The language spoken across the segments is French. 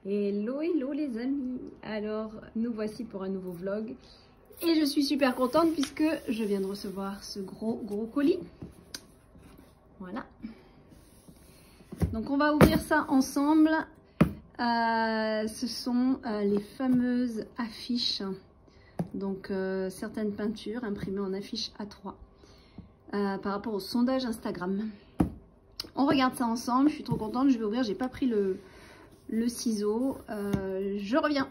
Hello les amis, alors nous voici pour un nouveau vlog et je suis super contente puisque je viens de recevoir ce gros colis. Voilà, donc on va ouvrir ça ensemble. Ce sont les fameuses affiches, donc certaines peintures imprimées en affiches A3 par rapport au sondage Instagram. On regarde ça ensemble, je suis trop contente, je vais ouvrir, j'ai pas pris le ciseau, je reviens.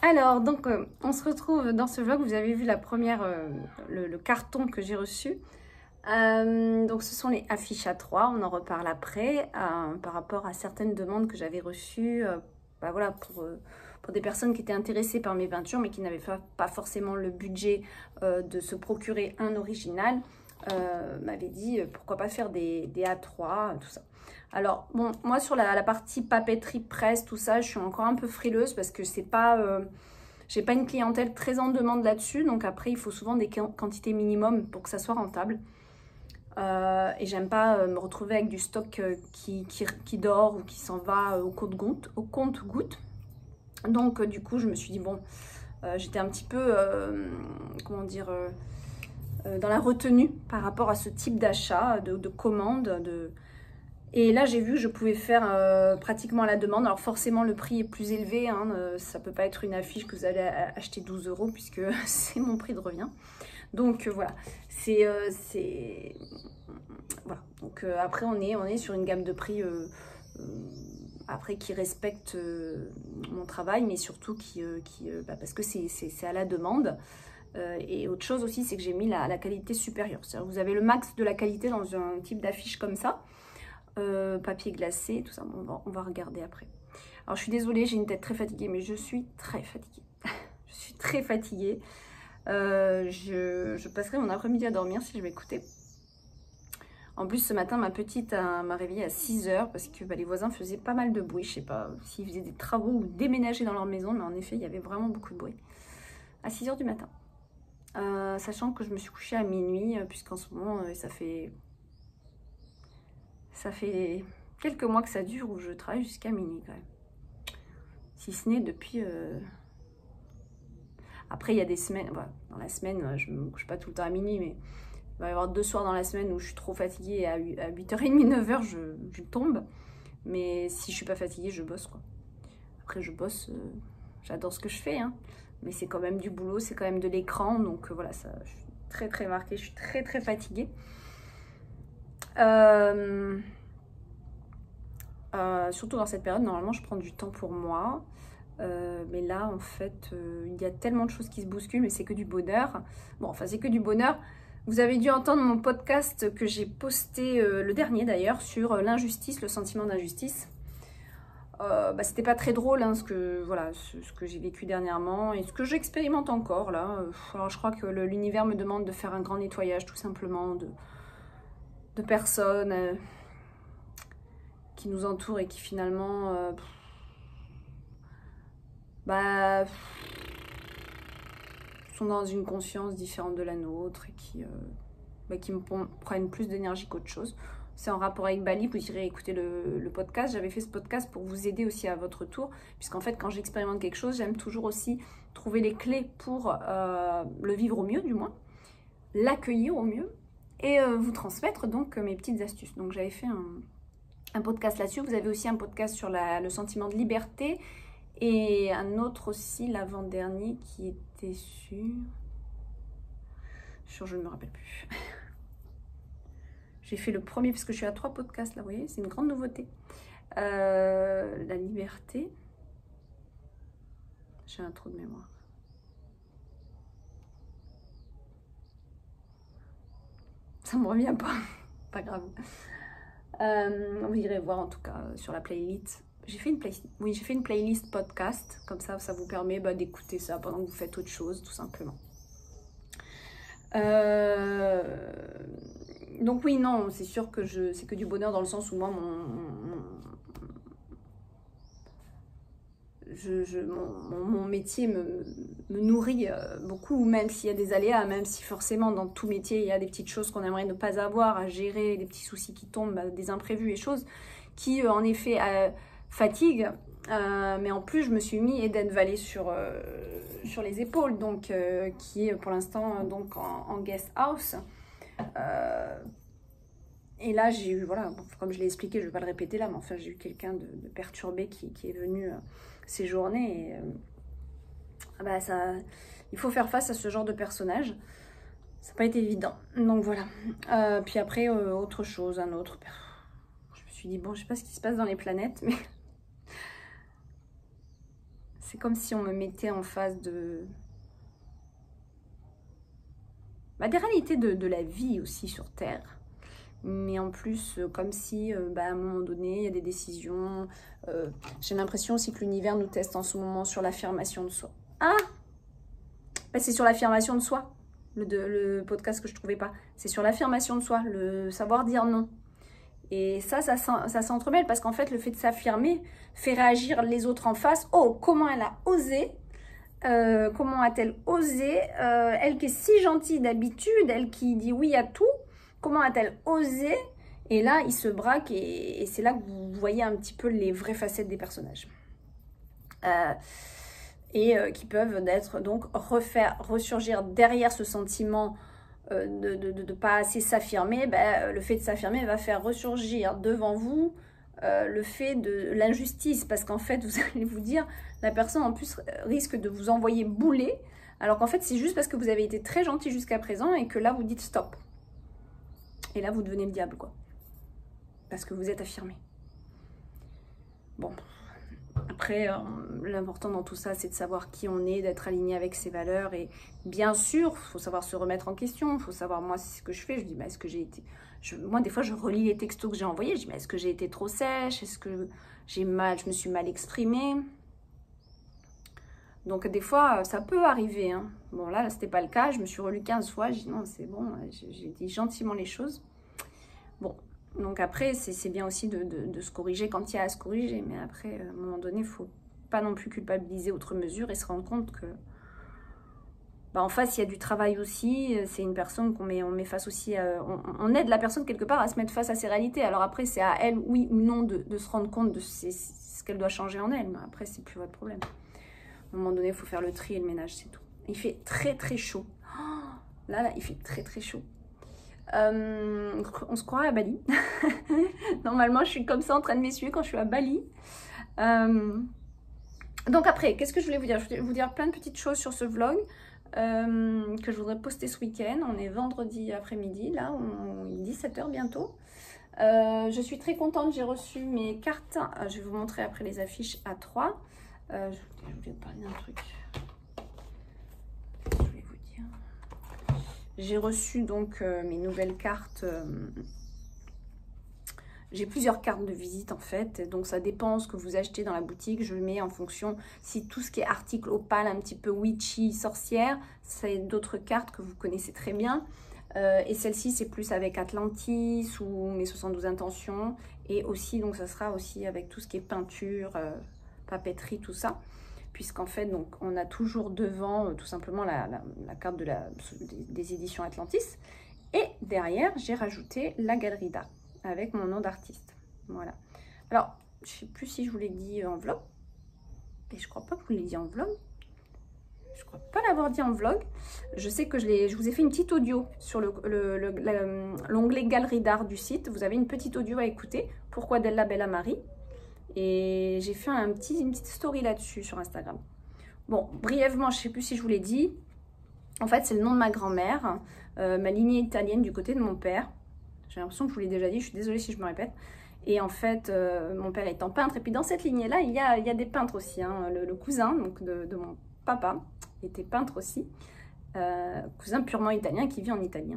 Alors donc on se retrouve dans ce vlog. Vous avez vu la première, le carton que j'ai reçu. Donc ce sont les affiches A3, on en reparle après, par rapport à certaines demandes que j'avais reçues, voilà, pour des personnes qui étaient intéressées par mes peintures mais qui n'avaient pas forcément le budget de se procurer un original. M'avait dit pourquoi pas faire des A3, tout ça. Alors bon, moi sur la partie papeterie, presse, tout ça, je suis encore un peu frileuse parce que c'est pas, j'ai pas une clientèle très en demande là-dessus. Donc après il faut souvent des quantités minimum pour que ça soit rentable. Et j'aime pas me retrouver avec du stock qui dort ou qui s'en va au compte-gouttes. Donc du coup je me suis dit bon, j'étais un petit peu, comment dire, dans la retenue par rapport à ce type d'achat, de commande. Et là j'ai vu que je pouvais faire pratiquement à la demande. Alors forcément le prix est plus élevé, hein, ça peut pas être une affiche que vous allez acheter 12 € puisque c'est mon prix de revient. Donc voilà, voilà. Donc après on est sur une gamme de prix après qui respecte mon travail, mais surtout parce que c'est à la demande. Et autre chose aussi, c'est que j'ai mis la qualité supérieure. C'est-à-dire que vous avez le max de la qualité dans un type d'affiche comme ça. Papier glacé, tout ça, on va regarder après. Alors je suis désolée, j'ai une tête très fatiguée, mais je suis très fatiguée. Je suis très fatiguée. Je passerai mon après-midi à dormir si je m'écoutais. En plus ce matin ma petite m'a réveillée à 6 h parce que les voisins faisaient pas mal de bruit. Je sais pas s'ils faisaient des travaux ou déménager dans leur maison, mais en effet il y avait vraiment beaucoup de bruit. À 6 h du matin. Sachant que je me suis couchée à minuit, puisqu'en ce moment ça fait quelques mois que ça dure, où je travaille jusqu'à minuit quand même. Si ce n'est depuis... Après il y a des semaines, voilà, dans la semaine je me couche pas tout le temps à minuit, mais il va y avoir 2 soirs dans la semaine où je suis trop fatiguée et à 8h30, 9 h je tombe. Mais si je suis pas fatiguée, je bosse quoi. Après je bosse, j'adore ce que je fais, hein. Mais c'est quand même du boulot, c'est quand même de l'écran, donc voilà, ça, je suis très marquée, je suis très fatiguée. Surtout dans cette période, normalement je prends du temps pour moi. Mais là en fait il y a tellement de choses qui se bousculent, mais c'est que du bonheur. Bon, enfin c'est que du bonheur. Vous avez dû entendre mon podcast que j'ai posté, le dernier d'ailleurs, sur l'injustice, le sentiment d'injustice. C'était pas très drôle, hein, ce que j'ai vécu dernièrement et ce que j'expérimente encore là. Alors je crois que l'univers me demande de faire un grand nettoyage tout simplement de personnes qui nous entourent et qui finalement sont dans une conscience différente de la nôtre et qui me prennent plus d'énergie qu'autre chose. C'est en rapport avec Bali, vous irez écouter le podcast. J'avais fait ce podcast pour vous aider aussi à votre tour, puisqu'en fait quand j'expérimente quelque chose, j'aime toujours aussi trouver les clés pour le vivre au mieux, du moins, l'accueillir au mieux, et vous transmettre donc mes petites astuces. Donc j'avais fait un podcast là-dessus. Vous avez aussi un podcast sur le sentiment de liberté, et un autre aussi, l'avant-dernier, qui était sur... je ne me rappelle plus. J'ai fait le premier, parce que je suis à 3 podcasts là, vous voyez, c'est une grande nouveauté. La liberté. J'ai un trou de mémoire. Ça me revient pas, pas grave. Vous irez voir en tout cas sur la playlist. J'ai fait une playlist podcast, comme ça vous permet d'écouter ça pendant que vous faites autre chose, tout simplement. Donc oui, non, c'est sûr que c'est que du bonheur dans le sens où moi, mon métier me nourrit beaucoup, même s'il y a des aléas, même si forcément dans tout métier, il y a des petites choses qu'on aimerait ne pas avoir à gérer, des petits soucis qui tombent, des imprévus et choses qui en effet fatiguent. Mais en plus, je me suis mis Eden Valley sur les épaules, donc qui est pour l'instant donc en guest house. Et là, j'ai eu, voilà, bon, comme je l'ai expliqué, je ne vais pas le répéter là, mais enfin, j'ai eu quelqu'un de perturbé qui est venu séjourner. Et bah, il faut faire face à ce genre de personnage. Ça n'a pas été évident. Donc voilà. Puis après, autre chose, un autre. Je me suis dit, bon, je ne sais pas ce qui se passe dans les planètes, mais c'est comme si on me mettait en face des réalités de la vie aussi sur Terre. Mais en plus, comme si, à un moment donné, il y a des décisions. J'ai l'impression aussi que l'univers nous teste en ce moment sur l'affirmation de soi. Ah, c'est sur l'affirmation de soi, le podcast que je ne trouvais pas. C'est sur l'affirmation de soi, le savoir dire non. Et ça s'entremêle parce qu'en fait, le fait de s'affirmer fait réagir les autres en face. Oh, comment elle a osé, comment a-t-elle osé, elle qui est si gentille d'habitude, elle qui dit oui à tout, comment a-t-elle osé? Et là, il se braque et c'est là que vous voyez un petit peu les vraies facettes des personnages. Qui peuvent donc ressurgir derrière ce sentiment de ne pas assez s'affirmer. Le fait de s'affirmer va faire ressurgir devant vous le fait de l'injustice, parce qu'en fait, vous allez vous dire, la personne en plus risque de vous envoyer bouler, alors qu'en fait, c'est juste parce que vous avez été très gentil jusqu'à présent et que là, vous dites stop. Et là, vous devenez le diable, quoi. Parce que vous êtes affirmé. Bon. Après, l'important dans tout ça, c'est de savoir qui on est, d'être aligné avec ses valeurs. Et bien sûr, il faut savoir se remettre en question. Il faut savoir, moi, c'est ce que je fais. Je dis, est-ce que j'ai été... Moi, des fois, je relis les textos que j'ai envoyés. Je dis, est-ce que j'ai été trop sèche? Est-ce que je me suis mal exprimée? Donc, des fois, ça peut arriver. Hein. Bon, là, c'était pas le cas. Je me suis relue 15 fois. J'ai dit, non, c'est bon. J'ai dit gentiment les choses. Bon. Donc après, c'est bien aussi de se corriger quand il y a à se corriger. Mais après, à un moment donné, il ne faut pas non plus culpabiliser outre mesure et se rendre compte que en face, il y a du travail aussi. C'est une personne on met face aussi. On aide la personne quelque part à se mettre face à ses réalités. Alors après, c'est à elle, oui ou non, de se rendre compte de ce qu'elle doit changer en elle. Mais après, c'est plus votre problème. À un moment donné, il faut faire le tri et le ménage, c'est tout. Il fait très très chaud. Oh, là, il fait très très chaud. On se croirait à Bali. Normalement, je suis comme ça en train de m'essuyer quand je suis à Bali. Donc après, qu'est-ce que je voulais vous dire? Je voulais vous dire plein de petites choses sur ce vlog que je voudrais poster ce week-end. On est vendredi après-midi, là, il est 17h bientôt. Je suis très contente, j'ai reçu mes cartes. Je vais vous montrer après les affiches A3. Je voulais vous parler d'un truc. J'ai reçu donc mes nouvelles cartes. J'ai plusieurs cartes de visite en fait. Donc ça dépend ce que vous achetez dans la boutique. Je mets en fonction si tout ce qui est article opale, un petit peu witchy, sorcière. C'est d'autres cartes que vous connaissez très bien. Et celle-ci c'est plus avec Atlantis ou mes 72 intentions. Et aussi donc ça sera aussi avec tout ce qui est peinture, papeterie, tout ça. Puisqu'en fait, donc, on a toujours devant tout simplement la carte des éditions Atlantis. Et derrière, j'ai rajouté la galerie d'art avec mon nom d'artiste. Voilà. Alors, je ne sais plus si je vous l'ai dit en vlog. Et je crois pas que je vous l'ai dit en vlog. Je crois pas l'avoir dit en vlog. Je sais que je vous ai fait une petite audio sur l'onglet galerie d'art du site. Vous avez une petite audio à écouter. Pourquoi Della Bella Marie? Et j'ai fait une petite story là-dessus sur Instagram. Bon, brièvement, je ne sais plus si je vous l'ai dit. En fait, c'est le nom de ma grand-mère, ma lignée italienne du côté de mon père. J'ai l'impression que je vous l'ai déjà dit, je suis désolée si je me répète. Et en fait, mon père étant peintre, et puis dans cette lignée-là, il y a des peintres aussi. Hein. Le cousin donc de mon papa était peintre aussi. Cousin purement italien qui vit en Italie.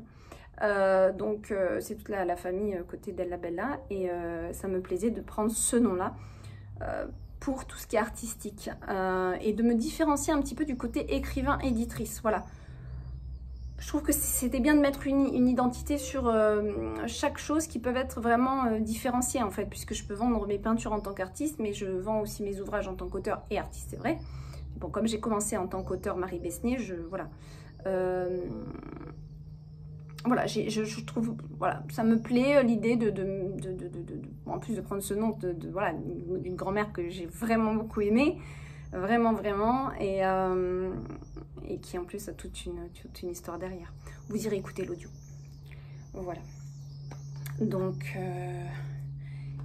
Donc c'est toute la famille côté Della Bella et ça me plaisait de prendre ce nom-là pour tout ce qui est artistique et de me différencier un petit peu du côté écrivain-éditrice. Voilà. Je trouve que c'était bien de mettre une identité sur chaque chose qui peuvent être vraiment différenciées en fait, puisque je peux vendre mes peintures en tant qu'artiste, mais je vends aussi mes ouvrages en tant qu'auteur et artiste, c'est vrai. Bon, comme j'ai commencé en tant qu'auteur Marie Besnier, voilà. voilà, je trouve, voilà, ça me plaît l'idée en plus de prendre ce nom voilà, d'une grand-mère que j'ai vraiment beaucoup aimée, vraiment, vraiment, et qui en plus a toute une histoire derrière. Vous irez écouter l'audio. Voilà. Donc,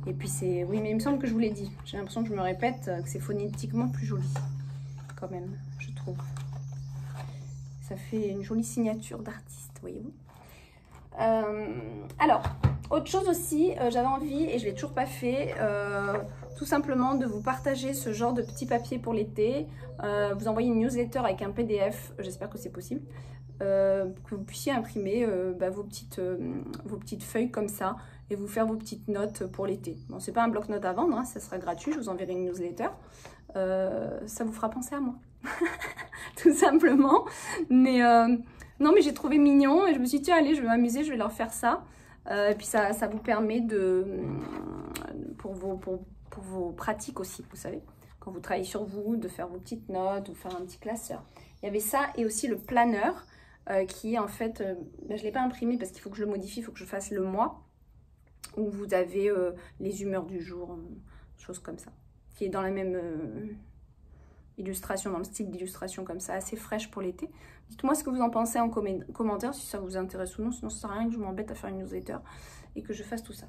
et puis c'est, oui, mais il me semble que je vous l'ai dit, j'ai l'impression que je me répète, que c'est phonétiquement plus joli, quand même, je trouve. Ça fait une jolie signature d'artiste, voyez-vous. Alors, autre chose aussi, j'avais envie, et je ne l'ai toujours pas fait, tout simplement de vous partager ce genre de petits papiers pour l'été. Vous envoyez une newsletter avec un PDF, j'espère que c'est possible, que vous puissiez imprimer vos petites feuilles comme ça, et vous faire vos petites notes pour l'été. Bon, c'est pas un bloc-notes à vendre, hein, ça sera gratuit, je vous enverrai une newsletter. Ça vous fera penser à moi, tout simplement. Mais non, mais j'ai trouvé mignon et je me suis dit, tiens, allez, je vais m'amuser, je vais leur faire ça. Et puis ça vous permet pour vos pratiques aussi, vous savez, quand vous travaillez sur vous, de faire vos petites notes ou faire un petit classeur. Il y avait ça et aussi le planeur qui est en fait, je ne l'ai pas imprimé parce qu'il faut que je le modifie, il faut que je fasse le mois, où vous avez les humeurs du jour, choses comme ça, qui est dans la même illustration, dans le style d'illustration comme ça, assez fraîche pour l'été. Dites-moi ce que vous en pensez en commentaire, si ça vous intéresse ou non, sinon ça sert à rien que je m'embête à faire une newsletter et que je fasse tout ça.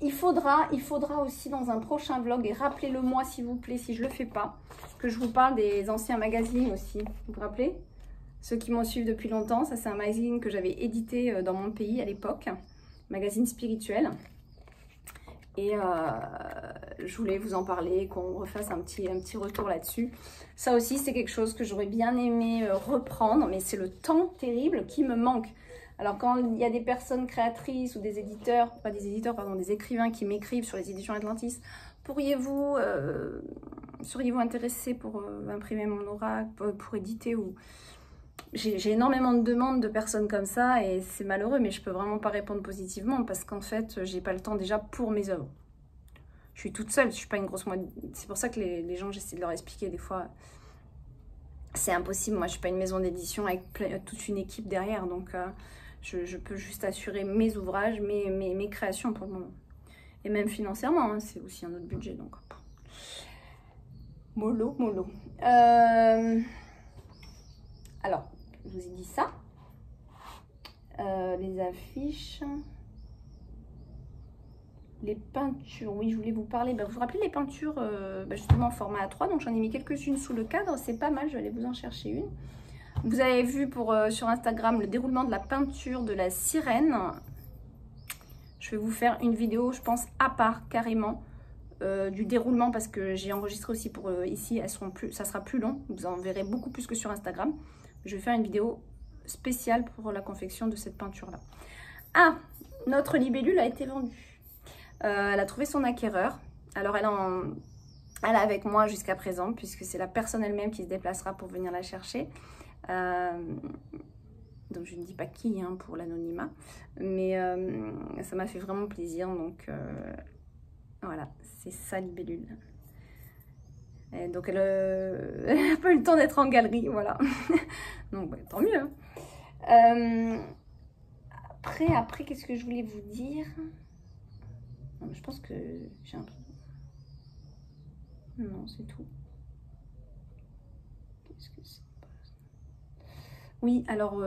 Il faudra aussi dans un prochain vlog, et rappelez-le moi s'il vous plaît, si je le fais pas, que je vous parle des anciens magazines aussi, vous vous rappelez? Ceux qui m'ont suivi depuis longtemps, ça c'est un magazine que j'avais édité dans mon pays à l'époque, magazine spirituel. Et je voulais vous en parler, qu'on refasse un petit retour là-dessus. Ça aussi, c'est quelque chose que j'aurais bien aimé reprendre, mais c'est le temps terrible qui me manque. Alors quand il y a des personnes créatrices ou des éditeurs, pas des éditeurs, pardon, des écrivains qui m'écrivent sur les éditions Atlantis, seriez-vous intéressé pour imprimer mon oracle, pour éditer ou... J'ai énormément de demandes de personnes comme ça et c'est malheureux, mais je peux vraiment pas répondre positivement parce qu'en fait, j'ai pas le temps déjà pour mes œuvres. Je suis toute seule, je suis pas une grosse moitié. C'est pour ça que les gens, j'essaie de leur expliquer des fois, c'est impossible. Moi, je suis pas une maison d'édition avec toute une équipe derrière, donc je peux juste assurer mes ouvrages, mes créations pour le moment. Et même financièrement, hein, c'est aussi un autre budget, donc mollo, mollo. Alors, je vous ai dit ça. Les affiches. Les peintures. Oui, je voulais vous parler. Vous vous rappelez les peintures justement en format A3. Donc, j'en ai mis quelques-unes sous le cadre. C'est pas mal. Je vais aller vous en chercher une. Vous avez vu sur Instagram le déroulement de la peinture de la sirène. Je vais vous faire une vidéo, je pense, à part carrément du déroulement parce que j'ai enregistré aussi pour ici. Ça sera plus long. Vous en verrez beaucoup plus que sur Instagram. Je vais faire une vidéo spéciale pour la confection de cette peinture-là. Ah, notre libellule a été vendue. Elle a trouvé son acquéreur. Alors, elle est avec moi jusqu'à présent, puisque c'est la personne elle-même qui se déplacera pour venir la chercher. Donc, je ne dis pas qui hein, pour l'anonymat. Mais ça m'a fait vraiment plaisir. Donc, voilà, c'est sa libellule. Et donc elle n'a pas eu le temps d'être en galerie, voilà. Donc bah, tant mieux. Hein. Après qu'est-ce que je voulais vous dire? Non, je pense que j'ai un truc. Non, c'est tout. Qu'est-ce que c'est? Oui, alors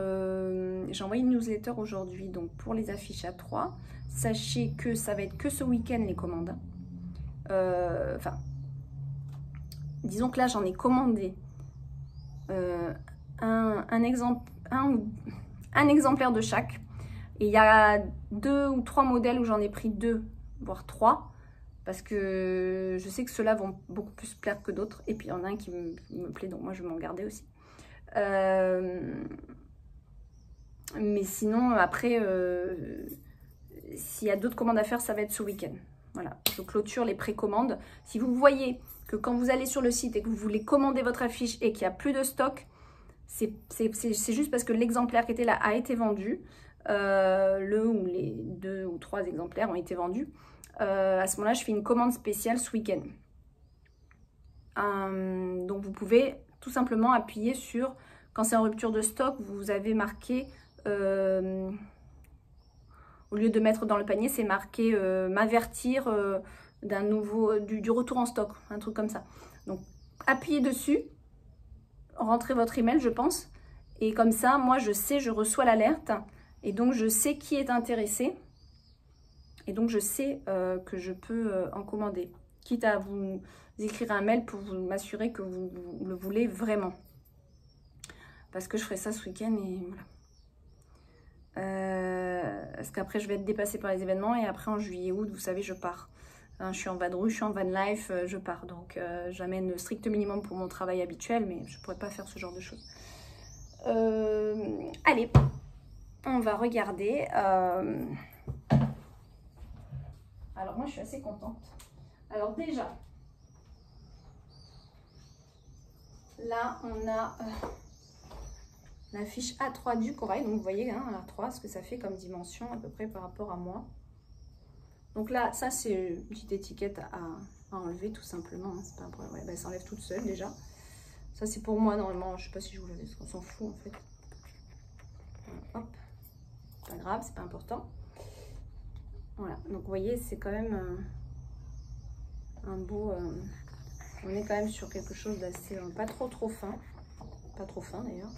j'ai envoyé une newsletter aujourd'hui, donc pour les affiches A3. Sachez que ça va être que ce week-end les commandes. Enfin. Disons que là, j'en ai commandé un exemplaire de chaque. Et il y a 2 ou 3 modèles où j'en ai pris 2, voire 3. Parce que je sais que ceux-là vont beaucoup plus plaire que d'autres. Et puis, il y en a un qui me plaît, donc moi, je vais m'en garder aussi. Mais sinon, après, s'il y a d'autres commandes à faire, ça va être ce week-end. Voilà, je clôture les précommandes. Si vous voyez que quand vous allez sur le site et que vous voulez commander votre affiche et qu'il n'y a plus de stock, c'est juste parce que l'exemplaire qui était là a été vendu. Ou les 2 ou 3 exemplaires ont été vendus. À ce moment-là, je fais une commande spéciale ce week-end. Donc, vous pouvez tout simplement appuyer sur quand c'est en rupture de stock, vous avez marqué, au lieu de mettre dans le panier, c'est marqué m'avertir du retour en stock, un truc comme ça. Donc, appuyez dessus, rentrez votre email, je pense. Et comme ça, moi, je sais, je reçois l'alerte. Et donc, je sais qui est intéressé. Et donc, je sais que je peux en commander. Quitte à vous écrire un mail pour m'assurer que vous le voulez vraiment. Parce que je ferai ça ce week-end et voilà. Parce qu'après, je vais être dépassée par les événements. Et après, en juillet, août, vous savez, je pars. Hein, je suis en vadrouille, je suis en van life, je pars. Donc, j'amène le strict minimum pour mon travail habituel. Mais je ne pourrais pas faire ce genre de choses. Allez, on va regarder. Alors, moi, je suis assez contente. Alors, déjà, là, on a la fiche A3 du corail. Donc, vous voyez, hein, A3, ce que ça fait comme dimension à peu près par rapport à moi. Donc là, ça, c'est une petite étiquette à enlever tout simplement. Hein. C'est pas un problème. Ouais, bah, ça enlève toute seule déjà. Ça, c'est pour moi, normalement. Je sais pas si je vous le laisse. On s'en fout, en fait. Hop. Pas grave, c'est pas important. Voilà. Donc, vous voyez, c'est quand même un beau... on est quand même sur quelque chose d'assez... pas trop fin. Pas trop fin, d'ailleurs.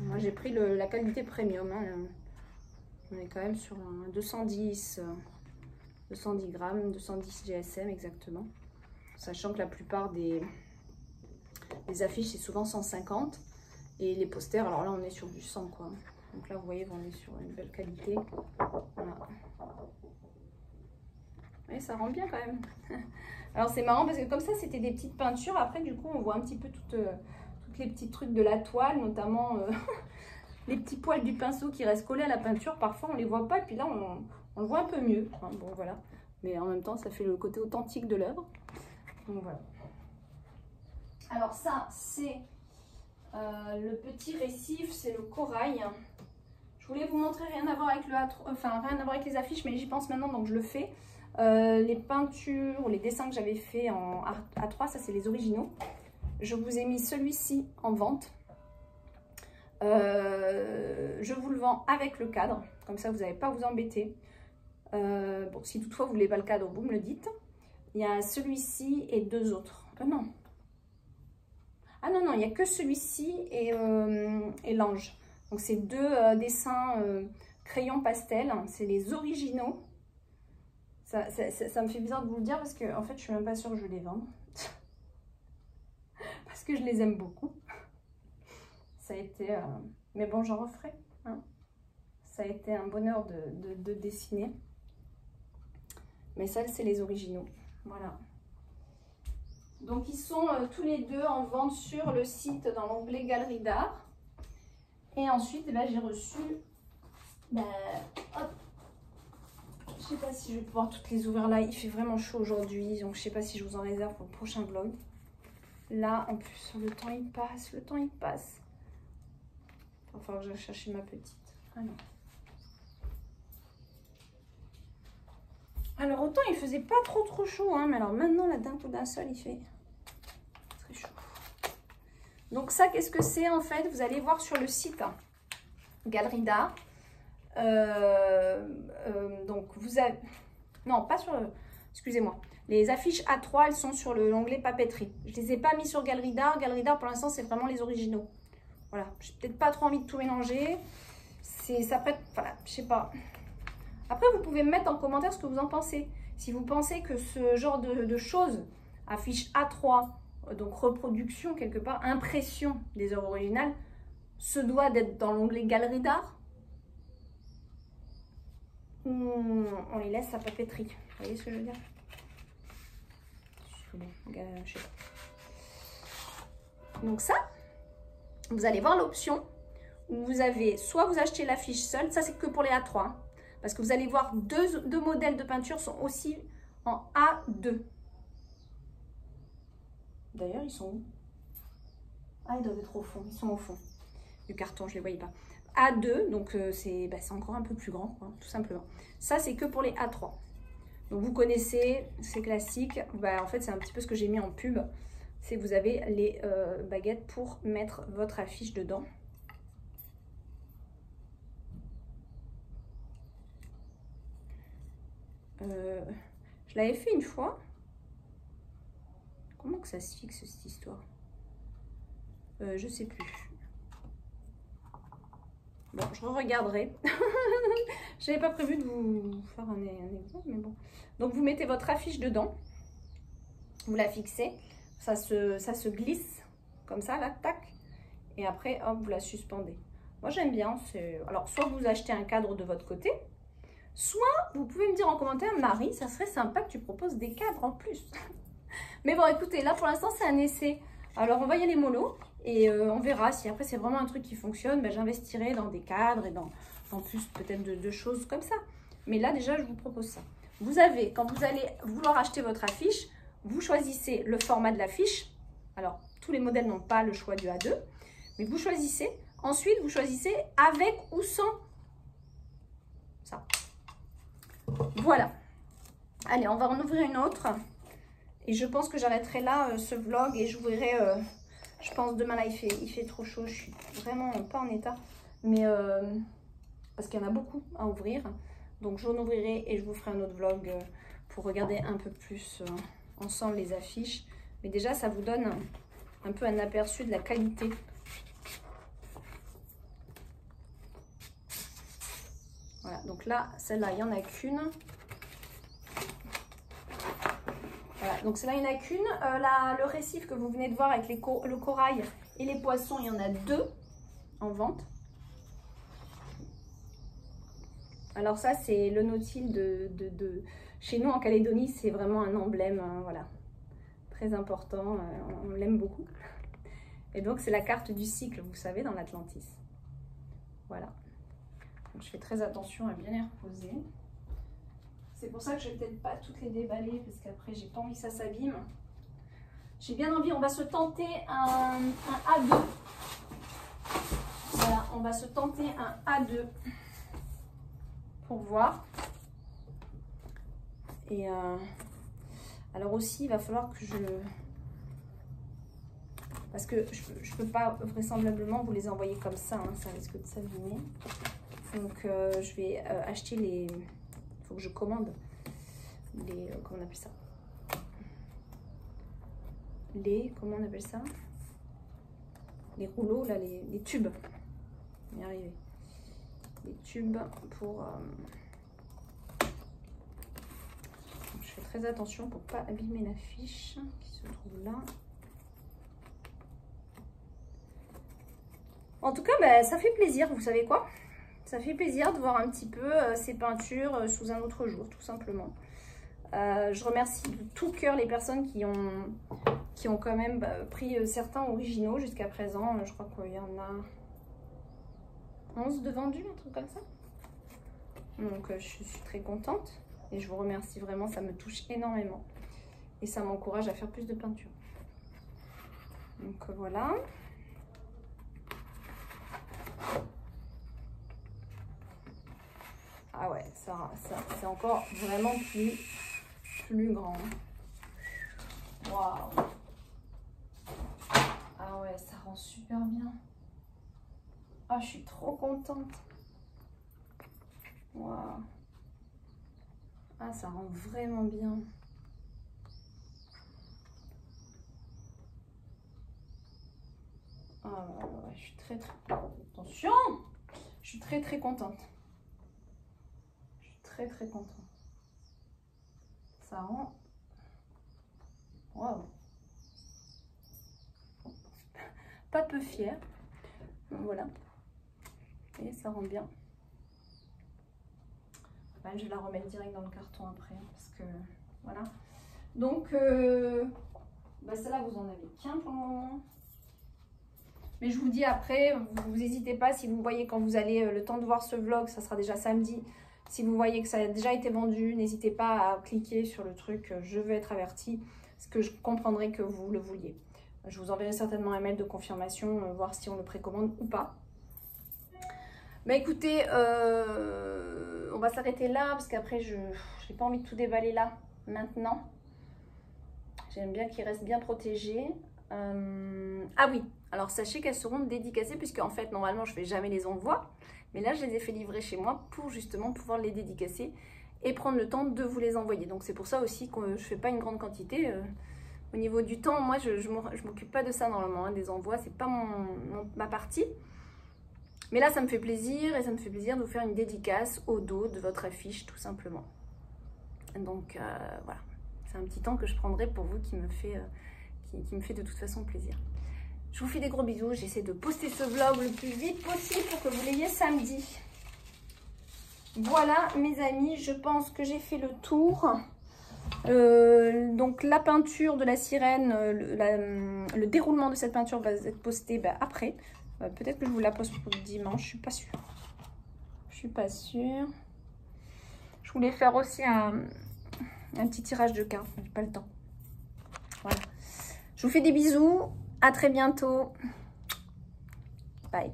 Moi, j'ai pris la qualité premium. Hein. On est quand même sur un 210 grammes, 210 GSM exactement. Sachant que la plupart des affiches, c'est souvent 150. Et les posters, alors là, on est sur du 100, quoi. Donc là, vous voyez, on est sur une belle qualité. Voilà. Et ça rend bien quand même. Alors, c'est marrant parce que comme ça, c'était des petites peintures. Après, du coup, on voit un petit peu toutes les petits trucs de la toile, notamment les petits poils du pinceau qui restent collés à la peinture. Parfois, on les voit pas. Et puis là, on le voit un peu mieux. Hein, bon, voilà. Mais en même temps, ça fait le côté authentique de l'œuvre. Donc, voilà. Alors, ça, c'est le petit récif. C'est le corail. Je voulais vous montrer, rien à voir avec le A3, enfin, rien à voir avec les affiches, mais j'y pense maintenant, donc je le fais. Les peintures ou les dessins que j'avais fait en A3, ça, c'est les originaux. Je vous ai mis celui-ci en vente. Je vous le vends avec le cadre, comme ça vous n'allez pas vous embêter. Bon, si toutefois vous ne voulez pas le cadre, vous me le dites. Il y a celui-ci et deux autres. Non. Ah non, il n'y a que celui-ci et l'ange. Donc c'est deux dessins crayon pastel, c'est les originaux. Ça me fait bizarre de vous le dire parce que en fait je suis même pas sûre que je vais les vendre. Parce que je les aime beaucoup. Ça a été... Mais bon, j'en referai. Hein. Ça a été un bonheur de dessiner. Mais ça, c'est les originaux. Voilà. Donc, ils sont tous les deux en vente sur le site dans l'onglet Galerie d'Art. Et ensuite, j'ai reçu... hop. Je sais pas si je vais pouvoir toutes les ouvrir là. Il fait vraiment chaud aujourd'hui. Donc, je sais pas si je vous en réserve pour le prochain vlog. Là, en plus, le temps, il passe. Le temps, il passe. Il va falloir que j'aille chercher ma petite. Ah non. Alors, autant il faisait pas trop chaud, hein, mais alors maintenant, là, d'un coup d'un seul, il fait très chaud. Donc ça, qu'est-ce que c'est en fait? Vous allez voir sur le site hein, Galerie d'Art. Donc, vous avez... Non, pas sur le... Excusez-moi. Les affiches A3, elles sont sur l'onglet papeterie. Je ne les ai pas mis sur Galerie d'Art. Galerie d'Art, pour l'instant, c'est vraiment les originaux. Voilà. J'ai peut-être pas trop envie de tout mélanger. Ça prête... Voilà, je sais pas. Après, vous pouvez me mettre en commentaire ce que vous en pensez. Si vous pensez que ce genre de choses, affiche A3, donc reproduction quelque part, impression des œuvres originales, se doit d'être dans l'onglet Galerie d'Art, on les laisse à papeterie. Vous voyez ce que je veux dire? Je sais pas. Donc ça, vous allez voir l'option où vous avez, soit vous achetez l'affiche seule, ça c'est que pour les A3, hein, parce que vous allez voir deux modèles de peinture sont aussi en A2. D'ailleurs, ils sont où? Ah, ils doivent être au fond, ils sont au fond du carton, je ne les voyais pas. A2, donc c'est encore un peu plus grand, quoi, tout simplement. Ça, c'est que pour les A3. Donc, vous connaissez, c'est classique. En fait, c'est un petit peu ce que j'ai mis en pub. c'est que vous avez les baguettes pour mettre votre affiche dedans. Je l'avais fait une fois. Comment que ça se fixe cette histoire? Je sais plus. Bon, je regarderai. Je n'avais pas prévu de vous faire un exemple, mais bon. Donc vous mettez votre affiche dedans. Vous la fixez. Ça se glisse comme ça, là, tac. Et après, hop, vous la suspendez. Moi, j'aime bien. Alors, soit vous achetez un cadre de votre côté, soit vous pouvez me dire en commentaire, Marie, ça serait sympa que tu proposes des cadres en plus. Mais bon, écoutez, là, pour l'instant, c'est un essai. Alors, on va y aller mollo. Et on verra si après, c'est vraiment un truc qui fonctionne. Ben, j'investirai dans des cadres et dans plus peut-être de choses comme ça. Mais là, déjà, je vous propose ça. Vous avez, quand vous allez vouloir acheter votre affiche, vous choisissez le format de l'affiche. Alors, tous les modèles n'ont pas le choix du A2. Mais vous choisissez. Ensuite, vous choisissez avec ou sans ça. Voilà. Allez, on va en ouvrir une autre. Et je pense que j'arrêterai là ce vlog et j'ouvrirai, je pense demain là, il fait trop chaud. Je suis vraiment pas en état. Mais parce qu'il y en a beaucoup à ouvrir. Donc j'en ouvrirai et je vous ferai un autre vlog pour regarder un peu plus ensemble les affiches. Mais déjà, ça vous donne un peu un aperçu de la qualité. Voilà, donc là, celle-là, il n'y en a qu'une. Voilà, donc celle-là, il n'y en a qu'une. Le récif que vous venez de voir avec le corail et les poissons, il y en a 2 en vente. Alors ça, c'est le nautile de chez nous en Calédonie. C'est vraiment un emblème, voilà, très important. On l'aime beaucoup. Et donc, c'est la carte du cycle, vous savez, dans l'Atlantis. Voilà. Donc, je fais très attention à bien les reposer. C'est pour ça que je vais peut-être pas toutes les déballer parce qu'après, j'ai pas envie que ça s'abîme. J'ai bien envie, on va se tenter un A2. Voilà, on va se tenter un A2 pour voir. Et alors aussi, il va falloir que je... Parce que je peux pas vraisemblablement vous les envoyer comme ça, hein, ça risque de s'abîmer. Donc je vais acheter les... Il faut que je commande les... comment on appelle ça? Comment on appelle ça? Les rouleaux, là, les tubes. On va y arriver. Les tubes pour... Je fais très attention pour pas abîmer la fiche qui se trouve là. En tout cas, bah, ça fait plaisir, vous savez quoi? Ça fait plaisir de voir un petit peu ces peintures sous un autre jour, tout simplement. Je remercie de tout cœur les personnes qui ont quand même pris certains originaux jusqu'à présent. Je crois qu'il y en a 11 de vendus, un truc comme ça. Donc je suis très contente et je vous remercie vraiment, ça me touche énormément. Et ça m'encourage à faire plus de peinture. Donc voilà. Ah ouais, ça c'est encore vraiment plus grand. Waouh. Ah ouais, ça rend super bien. Ah, je suis trop contente. Waouh. Ah, ça rend vraiment bien. Ah ouais, je suis très attention. Je suis très contente. Je suis très contente. Ça rend... Waouh. Pas peu fière. Voilà. Et ça rend bien. Ben, je vais la remettre direct dans le carton après. Parce que voilà. Donc, ben, celle-là, vous en avez qu'un pour le moment. Mais je vous dis après, vous n'hésitez pas, si vous voyez quand vous allez le temps de voir ce vlog, ça sera déjà samedi. Si vous voyez que ça a déjà été vendu, n'hésitez pas à cliquer sur le truc « Je veux être averti », parce que je comprendrai que vous le vouliez. Je vous enverrai certainement un mail de confirmation, voir si on le précommande ou pas. Mais écoutez, on va s'arrêter là, parce qu'après, je n'ai pas envie de tout déballer là, maintenant. J'aime bien qu'il reste bien protégé. Ah oui, alors sachez qu'elles seront dédicacées puisque en fait normalement je fais jamais les envois, mais là je les ai fait livrer chez moi pour justement pouvoir les dédicacer et prendre le temps de vous les envoyer. Donc c'est pour ça aussi que je fais pas une grande quantité. Au niveau du temps, moi je m'occupe pas de ça normalement, hein, des envois, c'est pas ma partie. Mais là ça me fait plaisir, et ça me fait plaisir de vous faire une dédicace au dos de votre affiche tout simplement. Donc voilà, c'est un petit temps que je prendrai pour vous qui me fait de toute façon plaisir. Je vous fais des gros bisous, j'essaie de poster ce vlog le plus vite possible pour que vous l'ayez samedi. Voilà mes amis, je pense que j'ai fait le tour. Donc la peinture de la sirène, le déroulement de cette peinture va être posté après. Peut-être que je vous la poste pour dimanche, je suis pas sûre. Je suis pas sûre. Je voulais faire aussi un petit tirage de cartes, j'ai pas le temps. Voilà. Je vous fais des bisous, à très bientôt. Bye.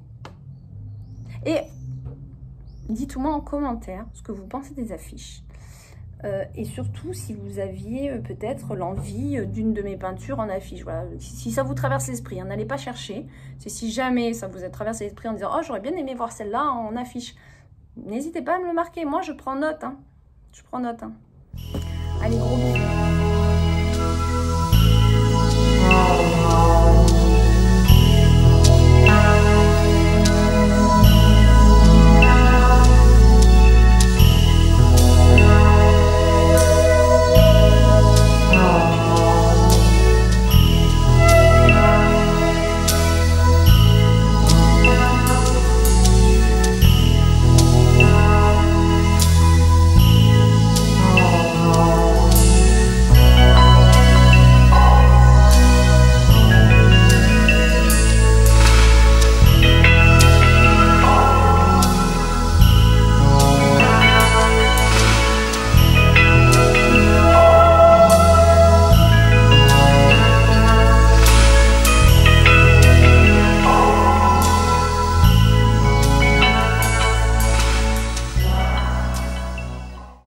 Et dites-moi en commentaire ce que vous pensez des affiches. Et surtout si vous aviez peut-être l'envie d'une de mes peintures en affiche. Voilà. Si ça vous traverse l'esprit, hein, n'allez pas chercher. C'est si jamais ça vous a traversé l'esprit en disant « Oh, j'aurais bien aimé voir celle-là en affiche ». N'hésitez pas à me le marquer. Moi, je prends note. Hein. Je prends note. Hein. Allez, gros bisous.